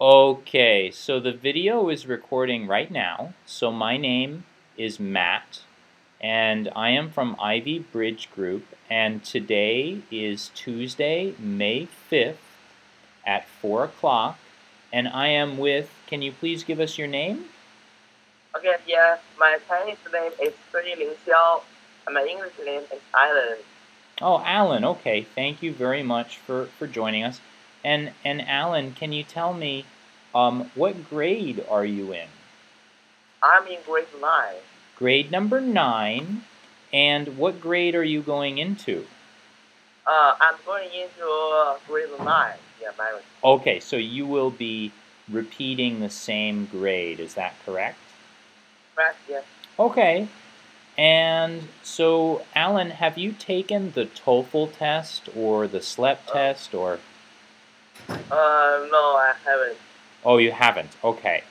Okay, so the video is recording right now. So my name is Matt, and I am from Ivy Bridge Group, and today is Tuesday, May 5th at 4 o'clock, and I am with, can you please give us your name? Okay, yes, my Chinese name is Lingxiao, and my English name is Alan. Oh, Alan, okay, thank you very much for joining us. And Alan, can you tell me, what grade are you in? I'm in grade 9. Grade number 9. And what grade are you going into? I'm going into grade 9. Yeah, my Okay, so you will be repeating the same grade, is that correct? correct, yes. Okay, and so Alan, have you taken the TOEFL test or the SLEP Uh, test or? no, I haven't. Oh, you haven't, okay.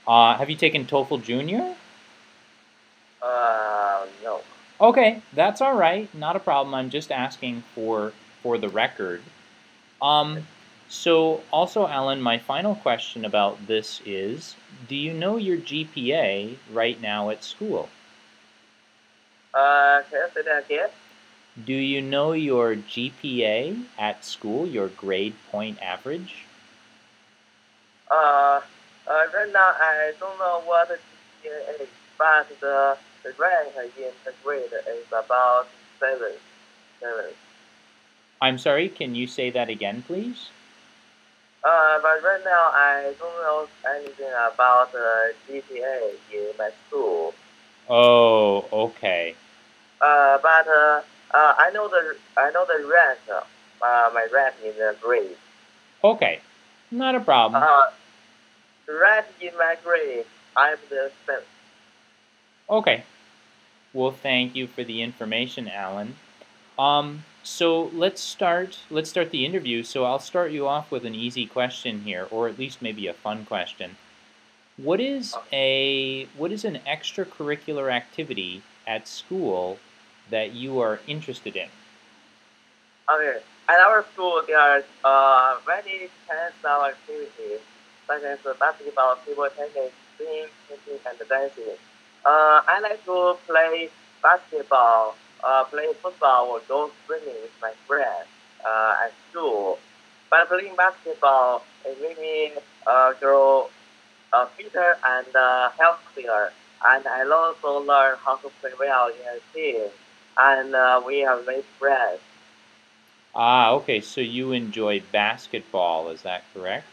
Have you taken TOEFL Junior? No. Okay, that's all right, not a problem. I'm just asking for the record. Um, so also, Alan, my final question about this is, do you know your GPA right now at school? Can you say that again? Do you know your GPA at school, your grade point average? Uh, right now I don't know what the GPA is, but the rank in the grade is about 7. 7. I'm sorry, can you say that again, please? But right now I don't know anything about GPA in my school. Oh, okay. But I know the rank, my rank in the grade. Okay, not a problem. Uh, rank in my grade, I'm the 7th. Okay, well, thank you for the information, Alan. So let's start the interview. So I'll start you off with an easy question here, or at least maybe a fun question. What is an extracurricular activity at school that you are interested in? Okay. At our school, there are many kinds of activities, such as basketball, table tennis, singing, painting, and dancing. I like to play basketball, play football, or go swimming with my friends at school. But playing basketball, it made me grow fitter and healthier. And I also learned how to play well in a team. And we have made friends. Ah, okay, so you enjoy basketball, is that correct?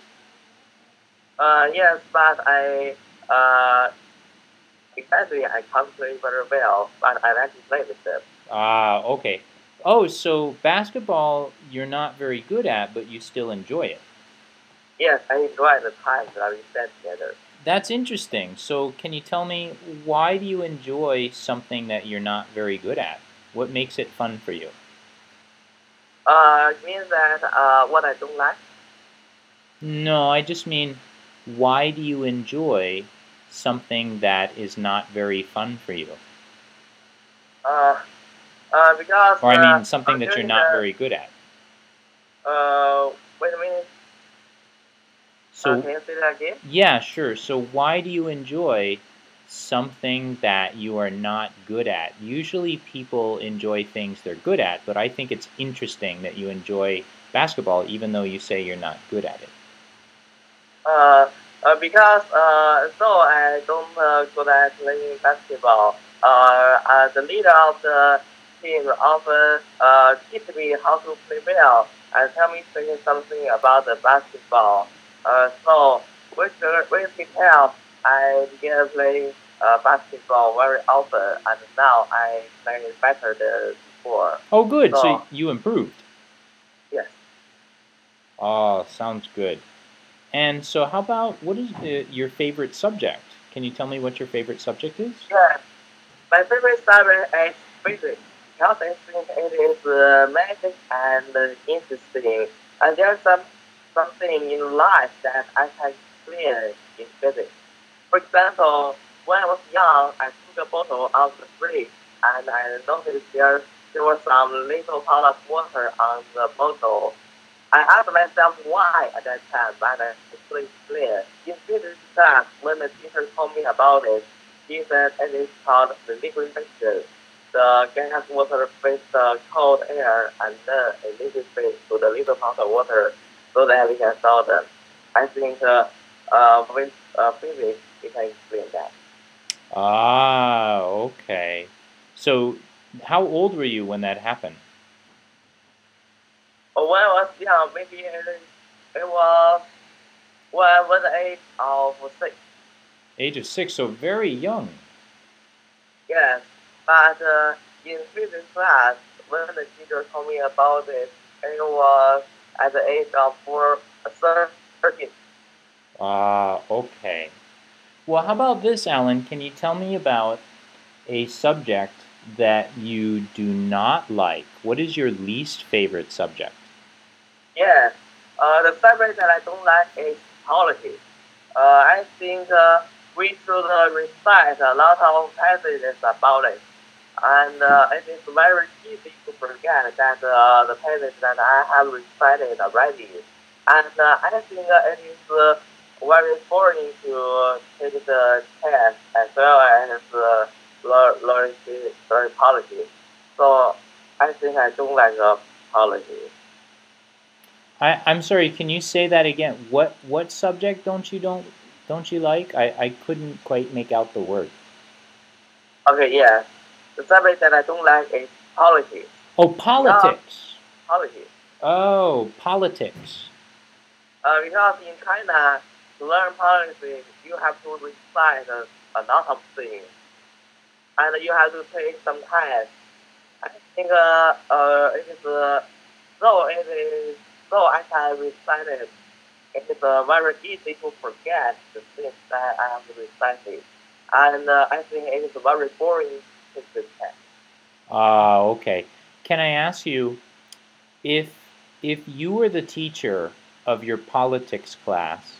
Yes, but uh, exactly, I can't play very well, but I like to play with them. Ah, okay. Oh, so basketball you're not very good at, but you still enjoy it. Yes, I enjoy the time that we spend together. That's interesting. So can you tell me, why do you enjoy something that you're not very good at? What makes it fun for you? It means that what I don't like. No, I just mean, why do you enjoy something that is not very fun for you? Uh, because Or I mean, something I'm that you're doing not very good at. wait a minute. So, Can you say that again? yeah, sure. So why do you enjoy something that you are not good at? Usually people enjoy things they're good at, but I think it's interesting that you enjoy basketball even though you say you're not good at it. Uh, because though I don't good at playing basketball, the leader of the team often teach me how to play well and tell me something about the basketball. So with his help, I began playing basketball very often, and now I play it better than before. Oh, good. So So you improved. yes. Oh, sounds good. And so how about, what is your favorite subject? Can you tell me what your favorite subject is? Yes. My favorite subject is physics because I think it is magic and interesting. And there's something in life that I can experience in physics. For example, when I was young, I took a bottle out of the fridge and I noticed there was some little pot of water on the bottle. I asked myself why at that time, but I couldn't clear. In physics class, when the teacher told me about it, he said it is called the liquid mixture. The gas water face the cold air and then a liquid face to the little part of water so that we can solve them. I think with physics, we can explain that. Ah, okay. So, how old were you when that happened? When I was young, maybe it was when I was the age of 6. Age of 6, so very young. Yes, but in physics class, when the teacher told me about it was at the age of 13. Ah, okay. Well, how about this, Alan? Can you tell me about a subject that you do not like? What is your least favorite subject? Yes, the subject that I don't like is politics. I think we should recite a lot of passages about it. And it is very easy to forget that the passage that I have recited already. And I think it is very boring to take the test as well as learn politics. So I think I don't like politics. I'm sorry. Can you say that again? What subject don't you like? I couldn't quite make out the word. Okay, yes. The subject that I don't like is politics. Oh, Because politics. politics. Oh, politics. Because in China, to learn politics, you have to recite a lot of things, and you have to take some time. I think it is though it is though I can recite it, it is very easy to forget the things that I have recited, and I think it is very boring to take the test. Ah, okay. Can I ask you if if you were the teacher of your politics class,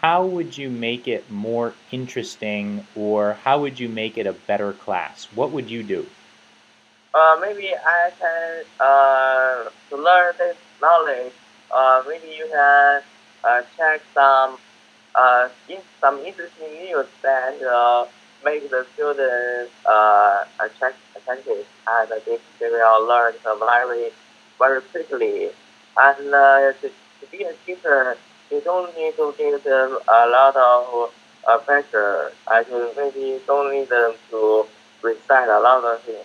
how would you make it more interesting, or how would you make it a better class? What would you do? Maybe I can to learn this knowledge. Maybe you can check some interesting news that make the students attentive, and they will learn very quickly. And to be a teacher, you don't need to give them a lot of pressure. I think maybe you don't need them to recite a lot of things.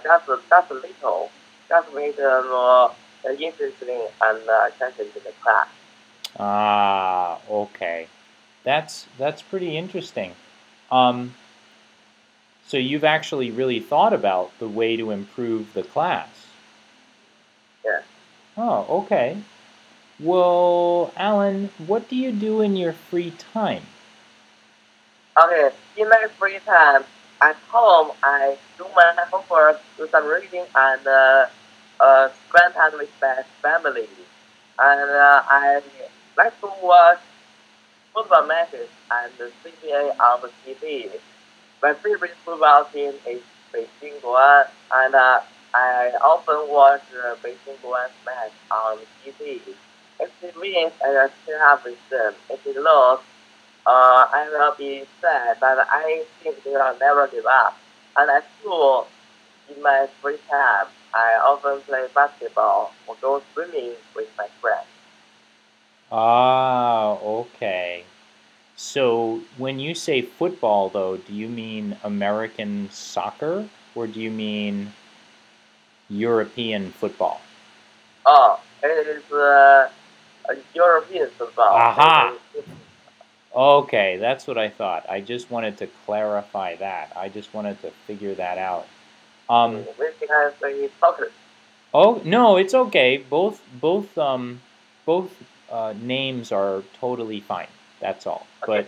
Just a little, just make them more interesting and attention to the class. Ah, okay. That's pretty interesting. Um, so you've actually really thought about the way to improve the class. Yeah. Oh, okay. Well, Alan, what do you do in your free time? Okay, in my free time at home, I do my homework, do some reading, and spend time with my family. And I like to watch football matches and the CBA on the TV. My favorite football team is Beijing Guan, and I often watch Beijing Guan's match on TV. If it wins, I still have with them. If it loses, I will be sad, but I think they will never give up. And at school, in my free time, I often play basketball or go swimming with my friends. Ah, okay. So when you say football, though, do you mean American soccer or do you mean European football? Oh, it is a European football. Aha! Okay, that's what I thought. I just wanted to clarify that. I just wanted to figure that out. We can say soccer. Oh no, it's okay. Both names are totally fine. That's all. Okay. But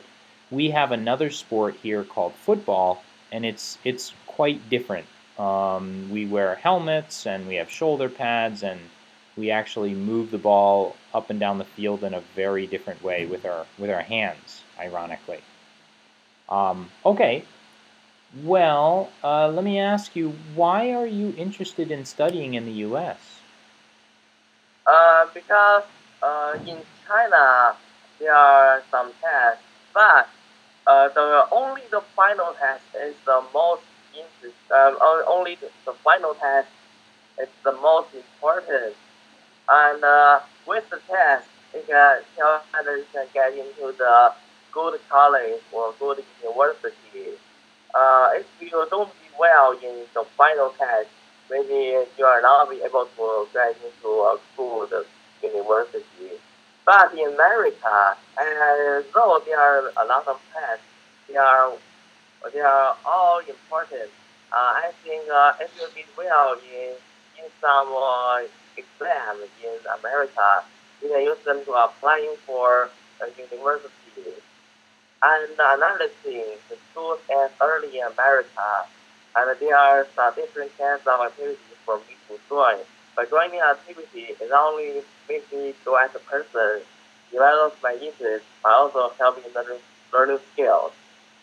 we have another sport here called football, and it's quite different. We wear helmets and we have shoulder pads, and we actually move the ball up and down the field in a very different way with our hands, ironically. Okay. Well, let me ask you, why are you interested in studying in the U.S.? Because In China, there are some tests, but only the final test is the most interest. Only the final test is the most important. And with the test, you can tell whether you can get into the good college or good university. If you don't do well in the final test, maybe you are not be able to get into a good university. But in America, though there are a lot of tests, they are they are all important. I think if you did well in some exam in America, you can use them to applying for a university. And another thing, the schools end early in America, and there are some different kinds of activities for me to join. But joining activity is not only make me grow as a person, develop my interest, but also help me learning skills.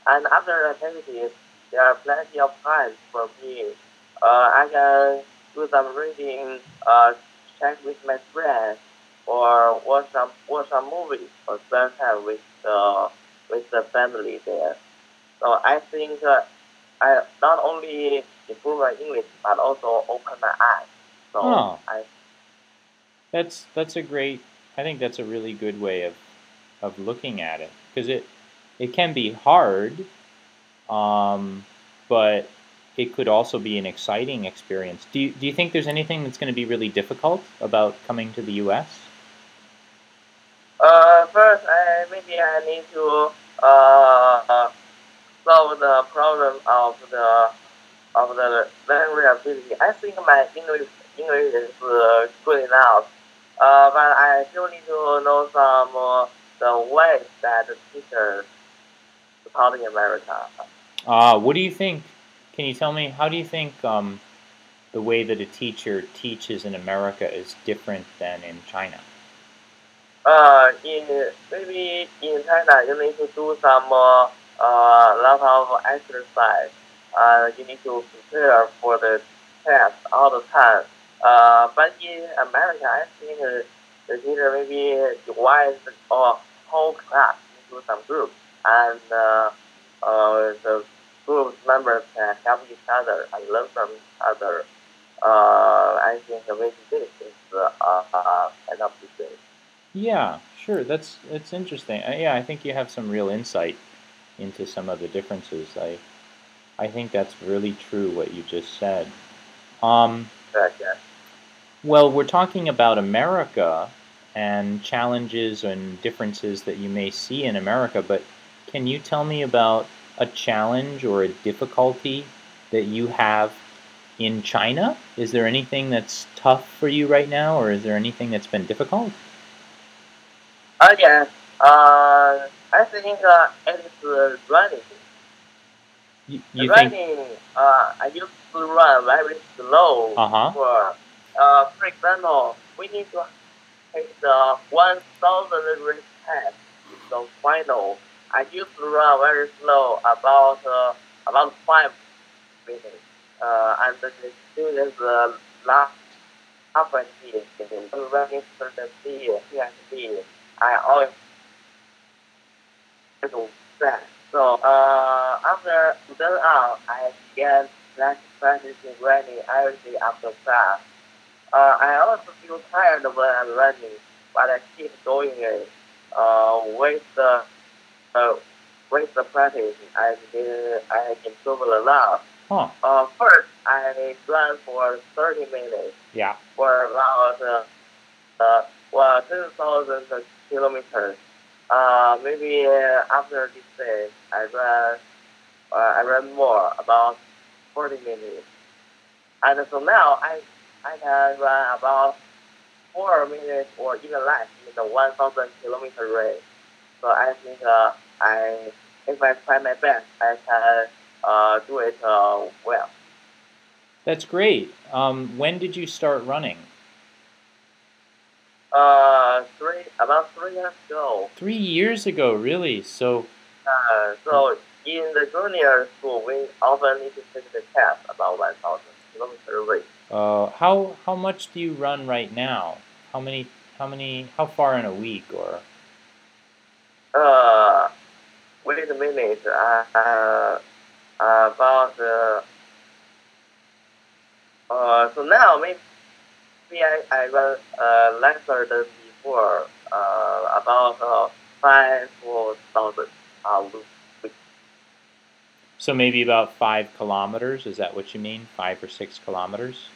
And after activities, there are plenty of time for me. I can do some reading, chat with my friends, or watch some movies, or spend time with the family there. So I think I not only improve my English but also open my eyes. So Oh, I that's a great. I think that's a really good way of looking at it because it can be hard, but it could also be an exciting experience. Do you think there's anything that's going to be really difficult about coming to the U.S.? first I need to uh, solve the problem of the language ability. I think my English is good enough, but I still need to know some the ways that the teachers taught in America. What do you think? Can you tell me how do you think the way that a teacher teaches in America is different than in China? Maybe in China you need to do some lot of exercise. You need to prepare for the test all the time. But in America, I think the teacher maybe divides or whole class into some groups, and the group members can help each other and learn from each other. I think the way to do it is kind of different. Yeah, sure. That's interesting. Yeah, I think you have some real insight into some of the differences. I think that's really true what you just said. Um, Yeah. well, we're talking about America and challenges and differences that you may see in America, but can you tell me about a challenge or a difficulty that you have in China? Is there anything that's tough for you right now, or is there anything that's been difficult? Yes. I think it is running. You think? Running, I used to run very slow Uh-huh. for example, we need to take the 1,000 race test in the final. I used to run very slow, about 5 minutes. And the students laugh at me. Running for the PhD, I always to that. So after then on, I began practicing running every day after class. I also feel tired when I'm running, but I keep doing it. With uh, with the practice, I improved a lot. Huh. First, I ran for 30 minutes Yeah. for about 10,000 kilometers. Maybe after this day, I ran more, about 40 minutes. And so now I can run about 4 minutes or even less in the 1,000 kilometer race. So I think if I try my best, I can do it well. That's great. When did you start running? About 3 years ago. 3 years ago, really? So, So in the junior school, we often need to take the test about 1,000 kilometer race. how much do you run right now? How many How far in a week or? Wait a minute. About so now maybe I run lesser than before. About 5,000 week. So maybe about 5 kilometers, is that what you mean? 5 or 6 kilometers?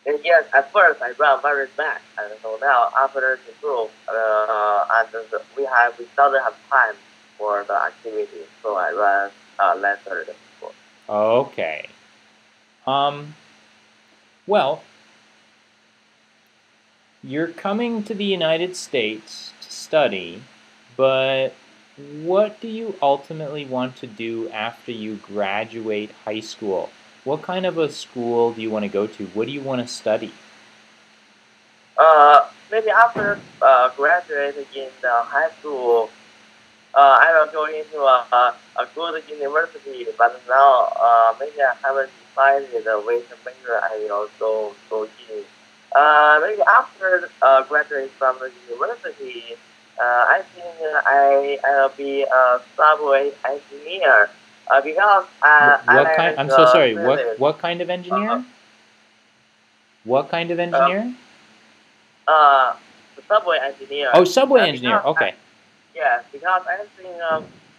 And yes, at first I run very fast, and so now after the group, we doesn't have time for the activity, so I run lesser than before. Okay. Well, you're coming to the United States to study, but what do you ultimately want to do after you graduate high school? What kind of a school do you want to go to? What do you want to study? Maybe after graduating in the high school, I will go into a good university, but now maybe I haven't decided which major I will go in. Maybe after graduating from the university, I think I will be a subway engineer because I What kind? like I'm so sorry. physics. What kind of Uh, engineer? What kind of uh, engineer? the subway engineer. Oh, subway engineer. Because Okay. yes, because I think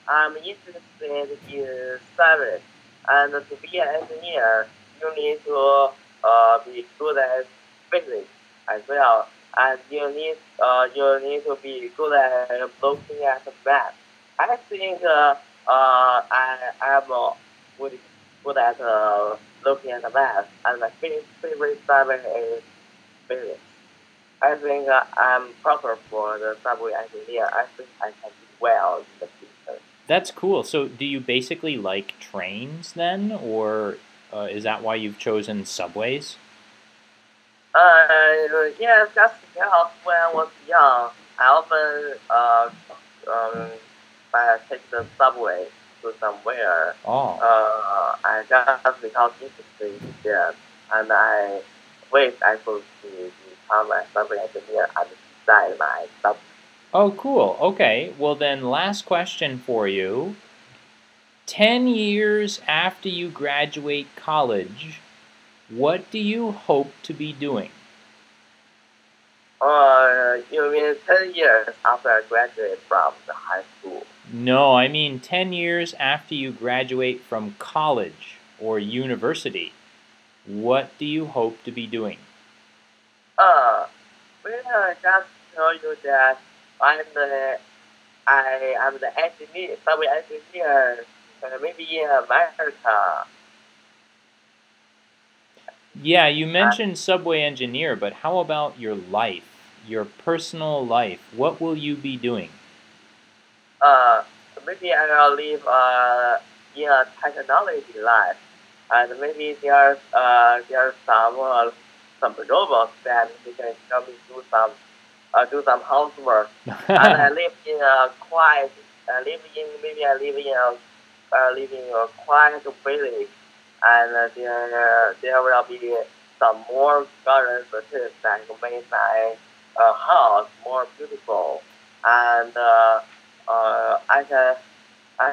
I'm interested in service, and to be an engineer, you need to be good at physics as well, and you need to be good at looking at the math. I think I am good good at looking at the math, and my favorite subject is physics. I think I'm proper for the subway engineer. I think I can do well in the future. That's cool. So, do you basically like trains then, or is that why you've chosen subways? Yes, that's because when I was young, I often take the subway to somewhere. Oh, I just because interested in them, and I wish I could become a subway engineer and design my subway. oh, cool. Okay. Well, then, last question for you. 10 years after you graduate college, what do you hope to be doing? You mean 10 years after I graduate from the high school? No, I mean 10 years after you graduate from college or university. What do you hope to be doing? Uh, well, I just tell you that I'm the I am the engineer, software engineer, maybe in America. Yeah, you And mentioned subway engineer, but how about your life, your personal life? What will you be doing? uh, maybe I will live in a technology life, and maybe there's some robots that they can help me do some housework. And I live in a quiet. I live in a quiet village, and there will be some more gardens that make my house more beautiful, and I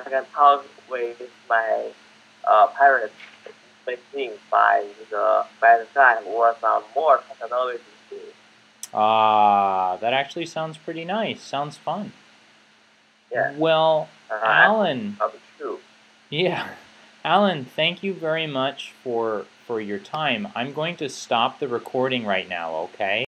can talk with my parents speaking by the side or some more technology too. Ah, that actually sounds pretty nice. Sounds fun. Yes, Well, I hope Alan, I'll be true. yeah. Alan, thank you very much for your time. I'm going to stop the recording right now, okay?